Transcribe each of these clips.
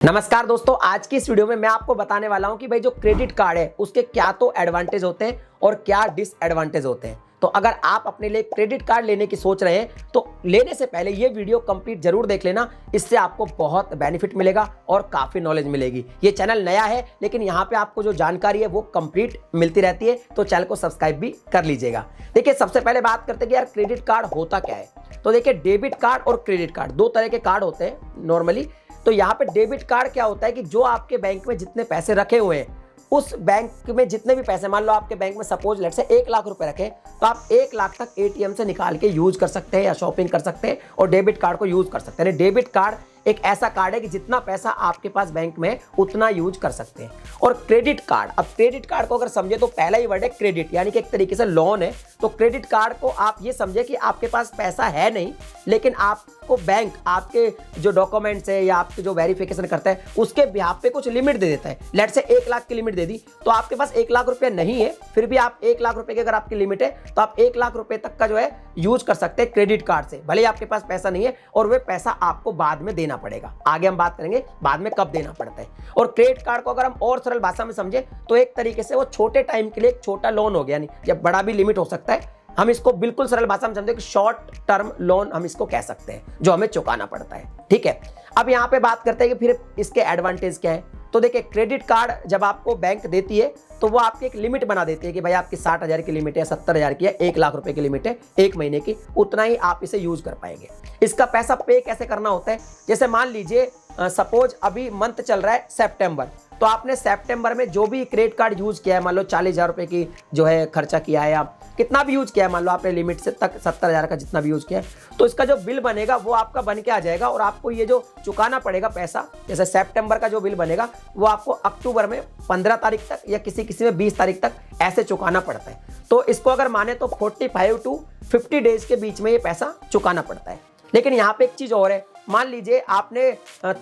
नमस्कार दोस्तों, आज की इस वीडियो में मैं आपको बताने वाला हूं कि भाई जो क्रेडिट कार्ड है उसके क्या तो एडवांटेज होते हैं और क्या डिसएडवांटेज होते हैं। तो अगर आप अपने लिए क्रेडिट कार्ड लेने की सोच रहे हैं तो लेने से पहले ये वीडियो कंप्लीट जरूर देख लेना। इससे आपको बहुत बेनिफिट मिलेगा और काफी नॉलेज मिलेगी। ये चैनल नया है लेकिन यहाँ पे आपको जो जानकारी है वो कंप्लीट मिलती रहती है, तो चैनल को सब्सक्राइब भी कर लीजिएगा। देखिए, सबसे पहले बात करते हैं कि यार क्रेडिट कार्ड होता क्या है। तो देखिए, डेबिट कार्ड और क्रेडिट कार्ड दो तरह के कार्ड होते हैं नॉर्मली। तो यहाँ पे डेबिट कार्ड क्या होता है कि जो आपके बैंक में जितने पैसे रखे हुए हैं, उस बैंक में जितने भी पैसे, मान लो आपके बैंक में सपोज लेट से 1 लाख रुपए रखे, तो आप 1 लाख तक एटीएम से निकाल के यूज कर सकते हैं या शॉपिंग कर सकते हैं और डेबिट कार्ड को यूज कर सकते हैं। डेबिट कार्ड एक ऐसा कार्ड है कि जितना पैसा आपके पास बैंक में उतना यूज कर सकते हैं। और क्रेडिट कार्ड, अब क्रेडिट कार्ड को अगर समझे तो पहला ही वर्ड है क्रेडिट, यानी कि एक तरीके से लोन है। तो क्रेडिट कार्ड को आप ये समझे कि आपके पास पैसा है नहीं, लेकिन आपको बैंक आपके जो डॉक्यूमेंट्स है या आपके जो वेरिफिकेशन करता है उसके बिहाफ पे कुछ लिमिट दे देता है। लेट से 1 लाख की लिमिट दे दी, तो आपके पास 1 लाख रुपया नहीं है, फिर भी आप 1 लाख रुपए की अगर आपकी लिमिट है तो आप 1 लाख रुपए तक का जो है यूज कर सकते हैं क्रेडिट कार्ड से, भले ही आपके पास पैसा नहीं है और वह पैसा आपको बाद में देना पड़ेगा। आगे हम बात करेंगे बाद में कब देना पड़ता है। और क्रेडिट कार्ड को अगर हम और सरल भाषा में समझे तो एक तरीके से वो छोटे टाइम के लिए एक छोटा लोन हो गया, यानी जब बड़ा भी लिमिट हो सकता है। हम इसको बिल्कुल सरल भाषा में समझे कि शॉर्ट टर्म लोन हम इसको कह सकते हैं, जो हमें चुकाना पड़ता है। ठीक है, अब यहाँ पे बात करते हैं कि फिर इसके एडवांटेज क्या है। तो देखिए, क्रेडिट कार्ड जब आपको बैंक देती है तो वो आपकी एक लिमिट बना देती है कि भाई आपकी 60,000 की लिमिट है, 70,000 की है, 1 लाख रुपए की लिमिट है एक महीने की, उतना ही आप इसे यूज कर पाएंगे। इसका पैसा पे कैसे करना होता है, जैसे मान लीजिए सपोज अभी मंथ चल रहा है सितंबर, तो आपने सितंबर में जो भी क्रेडिट कार्ड यूज किया है, मान लो 40,000 रुपए की जो है खर्चा किया है, आप कितना भी यूज किया है, मान लो आपने लिमिट से तक 70,000 का जितना भी यूज किया है, तो इसका जो बिल बनेगा वो आपका बन के आ जाएगा और आपको ये जो चुकाना पड़ेगा पैसा, जैसे सितंबर का जो बिल बनेगा वो आपको अक्टूबर में 15 तारीख तक या किसी किसी में 20 तारीख तक ऐसे चुकाना पड़ता है। तो इसको अगर माने तो 45 टू 50 डेज के बीच में ये पैसा चुकाना पड़ता है। लेकिन यहाँ पे एक चीज और है, मान लीजिए आपने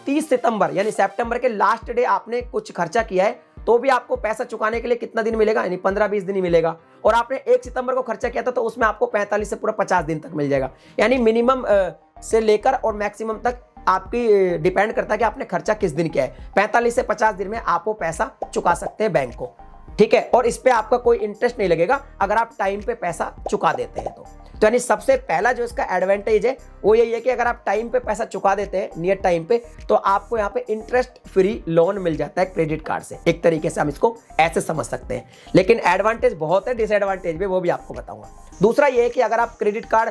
30 सितंबर यानी सितंबर के लास्ट डे आपने कुछ खर्चा किया है, तो भी आपको पैसा चुकाने के लिए कितना दिन मिलेगा, यानी 15-20 दिन ही मिलेगा। और आपने 1 सितंबर को खर्चा किया था तो उसमें आपको 45 से पूरा 50 दिन तक मिल जाएगा। यानी मिनिमम से लेकर और मैक्सिमम तक आपकी डिपेंड करता है कि आपने खर्चा किस दिन किया है। 45 से 50 दिन में आप वो पैसा चुका सकते हैं बैंक को। ठीक है, और इस पे आपका कोई इंटरेस्ट नहीं लगेगा अगर आप टाइम पे पैसा चुका देते हैं तो यानी सबसे पहला जो इसका एडवांटेज है वो यही है कि अगर आप टाइम पे पैसा चुका देते हैं नियत टाइम पे, तो आपको यहाँ पे इंटरेस्ट फ्री लोन मिल जाता है क्रेडिट कार्ड से। एक तरीके से हम इसको ऐसे समझ सकते हैं। लेकिन एडवांटेज बहुत है, डिसएडवांटेज भी वो भी आपको बताऊंगा। दूसरा ये है कि अगर आप क्रेडिट कार्ड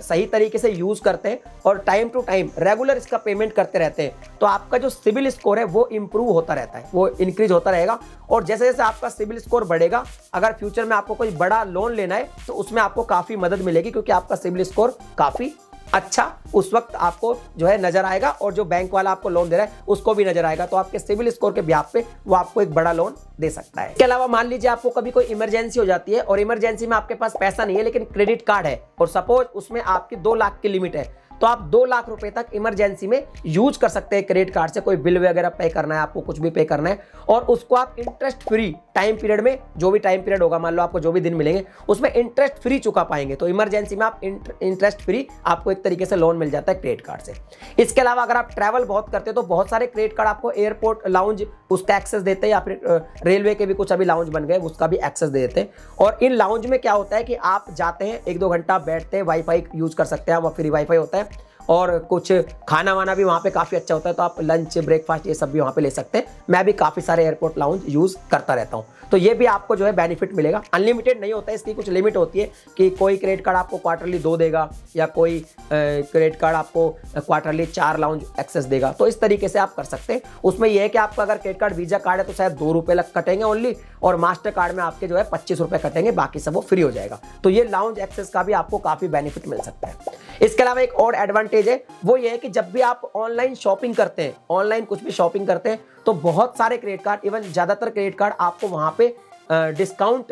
सही तरीके से यूज करते हैं और टाइम टू टाइम रेगुलर इसका पेमेंट करते रहते हैं, तो आपका जो सिबिल स्कोर है वो इंप्रूव होता रहता है, वो इंक्रीज होता रहेगा। और जैसे जैसे आपका सिबिल स्कोर बढ़ेगा, अगर फ्यूचर में आपको कोई बड़ा लोन लेना है तो उसमें आपको काफी मदद मिलेगी, क्योंकि आपका सिबिल स्कोर काफी अच्छा उस वक्त आपको जो है नजर आएगा और जो बैंक वाला आपको लोन दे रहा है उसको भी नजर आएगा। तो आपके सिबिल स्कोर के ब्याज पे वो आपको एक बड़ा लोन दे सकता है। इसके अलावा मान लीजिए आपको कभी कोई इमरजेंसी हो जाती है और इमरजेंसी में आपके पास पैसा नहीं है लेकिन क्रेडिट कार्ड है और सपोज उसमें आपकी 2 लाख की लिमिट है, तो आप 2 लाख रुपए तक इमरजेंसी में यूज कर सकते हैं क्रेडिट कार्ड से। कोई बिल वगैरह पे करना है, आपको कुछ भी पे करना है, और उसको आप इंटरेस्ट फ्री टाइम पीरियड में, जो भी टाइम पीरियड होगा, मान लो आपको जो भी दिन मिलेंगे उसमें इंटरेस्ट फ्री चुका पाएंगे। तो इमरजेंसी में आप इंटरेस्ट फ्री आपको एक तरीके से लोन मिल जाता है क्रेडिट कार्ड से। इसके अलावा अगर आप ट्रैवल बहुत करते हैं तो बहुत सारे क्रेडिट कार्ड आपको एयरपोर्ट लाउंज उसका एक्सेस देते हैं, या फिर रेलवे के भी कुछ अभी लाउंज बन गए उसका भी एक्सेस दे देते हैं। और इन लाउंज में क्या होता है कि आप जाते हैं 1-2 घंटा बैठते हैं, वाईफाई यूज कर सकते हैं, वहाँ फ्री वाईफाई होता है और कुछ खाना वाना भी वहाँ पे काफ़ी अच्छा होता है, तो आप लंच ब्रेकफास्ट ये सब भी वहाँ पे ले सकते हैं। मैं भी काफ़ी सारे एयरपोर्ट लाउंज यूज़ करता रहता हूँ, तो ये भी आपको जो है बेनिफिट मिलेगा। अनलिमिटेड नहीं होता है, इसकी कुछ लिमिट होती है कि कोई क्रेडिट कार्ड आपको क्वार्टरली 2 देगा या कोई क्रेडिट कार्ड आपको क्वार्टरली 4 लाउंज एक्सेस देगा। तो इस तरीके से आप कर सकते हैं। उसमें यह है कि आपका अगर क्रेडिट कार्ड वीजा कार्ड है तो शायद 2 रुपये लग कटेंगे ओनली, और मास्टर कार्ड में आपके जो है 25 रुपये कटेंगे, बाकी सब वो फ्री हो जाएगा। तो ये लाउंज एक्सेस का भी आपको काफ़ी बेनिफिट मिल सकता है। इसके अलावा एक और एडवांटेज है, वो ये है कि जब भी आप ऑनलाइन शॉपिंग करते हैं, ऑनलाइन कुछ भी शॉपिंग करते हैं, तो बहुत सारे क्रेडिट कार्ड, इवन ज़्यादातर क्रेडिट कार्ड आपको वहाँ पे डिस्काउंट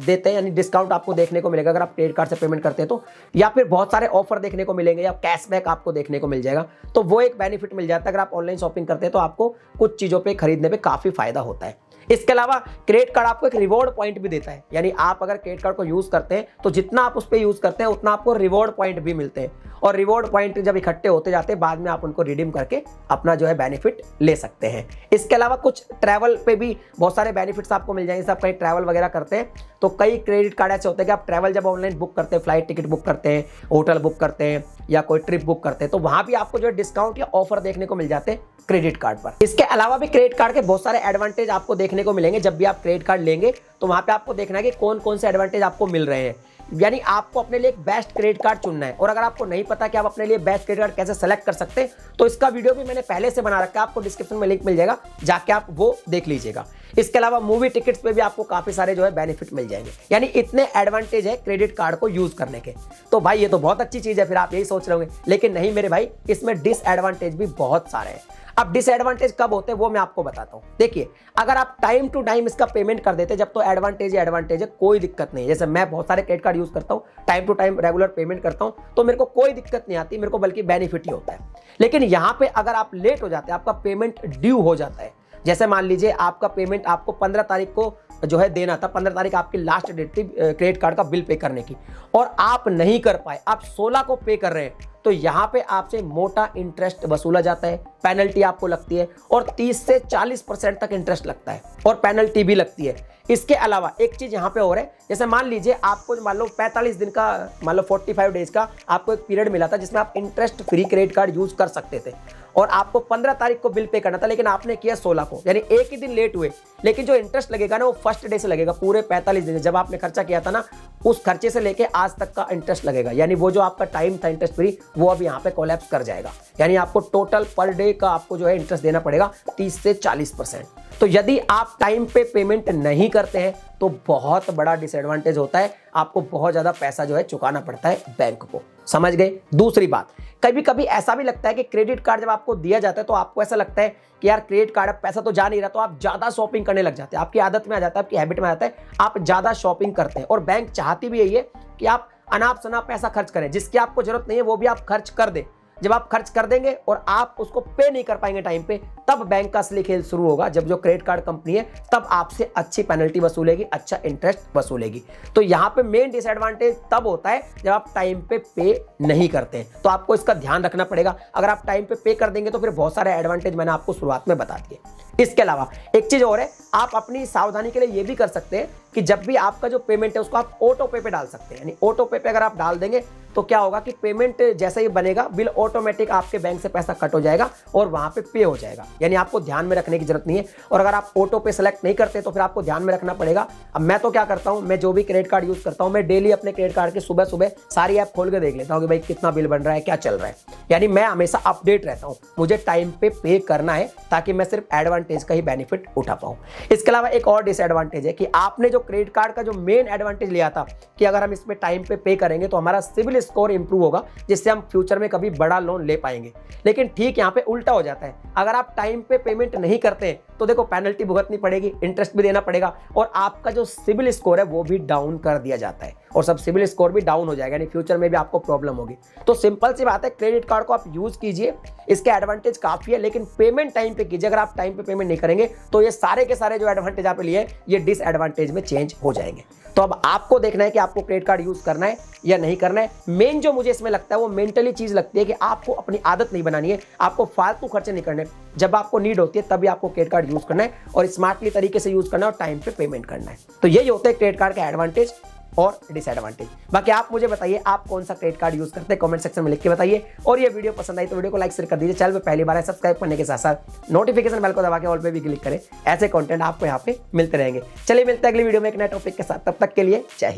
देते हैं, यानी डिस्काउंट आपको देखने को मिलेगा अगर आप क्रेडिट कार्ड से पेमेंट करते हैं तो, या फिर बहुत सारे ऑफर देखने को मिलेंगे या कैशबैक आपको देखने को मिल जाएगा, तो वो एक बेनिफिट मिल जाता है। अगर आप ऑनलाइन शॉपिंग करते हैं तो आपको कुछ चीज़ों पे खरीदने पे काफ़ी फायदा होता है। इसके अलावा क्रेडिट कार्ड आपको एक रिवॉर्ड पॉइंट भी देता है, यानी आप अगर क्रेडिट कार्ड को यूज़ करते हैं तो जितना आप उस पर यूज़ करते हैं उतना आपको रिवॉर्ड पॉइंट भी मिलते हैं, और रिवॉर्ड पॉइंट जब इकट्ठे होते जाते हैं बाद में आप उनको रिडीम करके अपना जो है बेनिफिट ले सकते हैं। इसके अलावा कुछ ट्रैवल पे भी बहुत सारे बेनिफिट्स आपको मिल जाएंगे। आप कहीं ट्रैवल वगैरह करते हैं तो कई क्रेडिट कार्ड ऐसे होते हैं कि आप ट्रैवल जब ऑनलाइन बुक करते हैं, फ्लाइट टिकट बुक करते हैं, होटल बुक करते हैं या कोई ट्रिप बुक करते हैं, तो वहां भी आपको जो है डिस्काउंट या ऑफर देखने को मिल जाते हैं क्रेडिट कार्ड पर। इसके अलावा भी क्रेडिट कार्ड के बहुत सारे एडवांटेज आपको देखने को मिलेंगे। जब भी आप क्रेडिट कार्ड लेंगे तो वहां पे आपको देखना है कि कौन कौन से एडवांटेज आपको मिल रहे हैं, यानी आपको अपने लिए एक बेस्ट क्रेडिट कार्ड चुनना है। और अगर आपको नहीं पता कि आप अपने लिए बेस्ट क्रेडिट कार्ड कैसे सेलेक्ट कर सकते हैं तो इसका वीडियो भी मैंने पहले से बना रखा है, आपको डिस्क्रिप्शन में लिंक मिल जाएगा, जाके आप वो देख लीजिएगा। इसके अलावा मूवी टिकट्स पे भी आपको काफी सारे जो है बेनिफिट मिल जाएंगे, यानी इतने एडवांटेज है क्रेडिट कार्ड को यूज करने के। तो भाई ये तो बहुत अच्छी चीज है, फिर आप यही सोच रहे होंगे, लेकिन नहीं मेरे भाई, इसमें डिसएडवांटेज भी बहुत सारे हैं। अब डिसएडवांटेज कब होते हैं वो मैं आपको बताता हूं। देखिए, अगर आप टाइम टू टाइम इसका पेमेंट कर देते जब तो एडवांटेज ही एडवांटेज है, कोई दिक्कत नहीं है। जैसे मैं बहुत सारे क्रेडिट कार्ड यूज करता हूं, time to time regular payment करता हूं, तो मेरे को कोई दिक्कत नहीं आती, मेरे को बल्कि बेनिफिट ही होता है। लेकिन यहां पे अगर आप लेट हो जाते हैं, आपका पेमेंट ड्यू हो जाता है, जैसे मान लीजिए आपका पेमेंट आपको 15 तारीख को जो है देना था, 15 तारीख आपकी लास्ट डेट थी क्रेडिट कार्ड का बिल पे करने की, और आप नहीं कर पाए, आप 16 को पे कर रहे हैं, तो यहां पे आपसे मोटा इंटरेस्ट वसूला जाता है, पेनल्टी आपको लगती है, और 30 से 40% तक इंटरेस्ट लगता है और पेनल्टी भी लगती है। इसके अलावा एक चीज यहां पे और है, जैसे मान लीजिए आपको मान लो 45 दिन का, मान लो 45 डेज का आपको एक पीरियड मिला था जिसमें आप interest free credit card use कर सकते थे, और आपको 15 तारीख को बिल पे करना था, लेकिन आपने किया 16 को, यानी एक ही दिन लेट हुए, लेकिन जो इंटरेस्ट लगेगा ना वो फर्स्ट डे से लगेगा, पूरे 45 दिन जब आपने खर्चा किया था ना, उस खर्चे से लेके आज तक का इंटरेस्ट लगेगा, यानी वो जो आपका टाइम था इंटरेस्ट फ्री वो अब यहाँ पे कोलैप्स कर जाएगा, यानी आपको टोटल पर डे का आपको जो है इंटरेस्ट देना पड़ेगा 30 से 40%। तो यदि आप टाइम पे पेमेंट नहीं करते हैं तो बहुत बड़ा डिसएडवांटेज होता है, आपको बहुत ज्यादा पैसा जो है चुकाना पड़ता है बैंक को। समझ गए? दूसरी बात, कभी कभी ऐसा भी लगता है कि क्रेडिट कार्ड जब आपको दिया जाता है तो आपको ऐसा लगता है कि यार क्रेडिट कार्ड अब पैसा तो जा नहीं रहा, तो आप ज्यादा शॉपिंग करने लग जाते हैं, आपकी आदत में आ जाता है, आपकी हैबिट में आ जाता है, आप ज्यादा शॉपिंग करते हैं, और बैंक चाहती भी यही है कि आप अनाप शनाप पैसा खर्च करें, जिसकी आपको जरूरत नहीं है वो भी आप खर्च कर दें। जब आप खर्च कर देंगे और आप उसको पे नहीं कर पाएंगे टाइम पे, तब बैंक का असली खेल शुरू होगा, जब जो क्रेडिट कार्ड कंपनी है तब आपसे अच्छी पेनल्टी वसूलेगी, अच्छा इंटरेस्ट वसूलेगी। तो यहाँ पे मेन डिसएडवांटेज तब होता है जब आप टाइम पे नहीं करते हैं, तो आपको इसका ध्यान रखना पड़ेगा। अगर आप टाइम पे कर देंगे तो फिर बहुत सारे एडवांटेज मैंने आपको शुरुआत में बता दिए। इसके अलावा एक चीज और है, आप अपनी सावधानी के लिए ये भी कर सकते हैं कि जब भी आपका जो पेमेंट है उसको आप ऑटो पे डाल सकते हैं, यानी ऑटो पे अगर आप डाल देंगे तो क्या होगा कि पेमेंट जैसे ही बनेगा बिल ऑटोमेटिक आपके बैंक से पैसा कट हो जाएगा और वहां पे हो जाएगा, यानी आपको ध्यान में रखने की जरूरत नहीं है। और अगर आप ऑटो पे सेलेक्ट नहीं करते तो फिर आपको ध्यान में रखना पड़ेगा। अब मैं तो क्या करता हूं, मैं जो भी क्रेडिट कार्ड यूज करता हूं, मैं डेली अपने क्रेडिट कार्ड के सुबह सुबह सारी ऐप खोल के देख लेता हूं कि भाई कितना बिल बन रहा है, क्या चल रहा है, यानी मैं हमेशा अपडेट रहता हूं। मुझे टाइम पे करना है ताकि मैं सिर्फ एडवांटेज का ही बेनिफिट उठा पाऊं। इसके अलावा एक और डिसएडवांटेज है कि आपने जो क्रेडिट कार्ड का जो मेन एडवांटेज लिया था कि अगर हम इसमें टाइम पे करेंगे तो हमारा सिविल स्कोर इंप्रूव होगा, जिससे हम फ्यूचर में कभी बड़ा लोन ले पाएंगे। लेकिन ठीक यहाँ पे उल्टा हो जाता है, अगर आप टाइम पे पेमेंट नहीं करते तो देखो पेनल्टी भुगतनी पड़ेगी, इंटरेस्ट भी देना पड़ेगा, और आपका जो सिविल स्कोर है वो भी डाउन कर दिया जाता है, और सब सिविल स्कोर भी डाउन हो जाएगा, यानी फ्यूचर में भी आपको प्रॉब्लम होगी। तो सिंपल सी बात है, क्रेडिट कार्ड को आप यूज कीजिए, इसके एडवांटेज काफी है, लेकिन पेमेंट टाइम पे कीजिए। अगर आप टाइम पे पेमेंट नहीं करेंगे तो ये सारे के सारे जो एडवांटेज आप लिए ये डिसएडवांटेज में चेंज हो जाएंगे। तो अब आपको देखना है कि आपको क्रेडिट कार्ड यूज करना है या नहीं करना है। मेन जो मुझे इसमें लगता है वो मेंटली चीज लगती है कि आपको अपनी आदत नहीं बनानी है, आपको फालतू खर्चे नहीं करने। जब आपको नीड होती है तभी आपको क्रेडिट कार्ड यूज करना है, और स्मार्टली तरीके से यूज करना है, और टाइम पे पेमेंट करना है। तो यही होता है क्रेडिट कार्ड का एडवांटेज और डिसएडवांटेज। बाकी आप मुझे बताइए आप कौन सा क्रेडिट कार्ड यूज करते हैं, कमेंट सेक्शन में लिख के बताइए। और ये वीडियो पसंद आई तो वीडियो को लाइक शेयर कर दीजिए। चैनल पे पहली बार है सब्सक्राइब करने के साथ साथ नोटिफिकेशन बेल को दबा के ऑल पे भी क्लिक करें, ऐसे कंटेंट आपको यहाँ पे मिलते रहेंगे। चलिए मिलते हैं अगली वीडियो में एक नए टॉपिक के साथ, तब तक के लिए जय हिंद।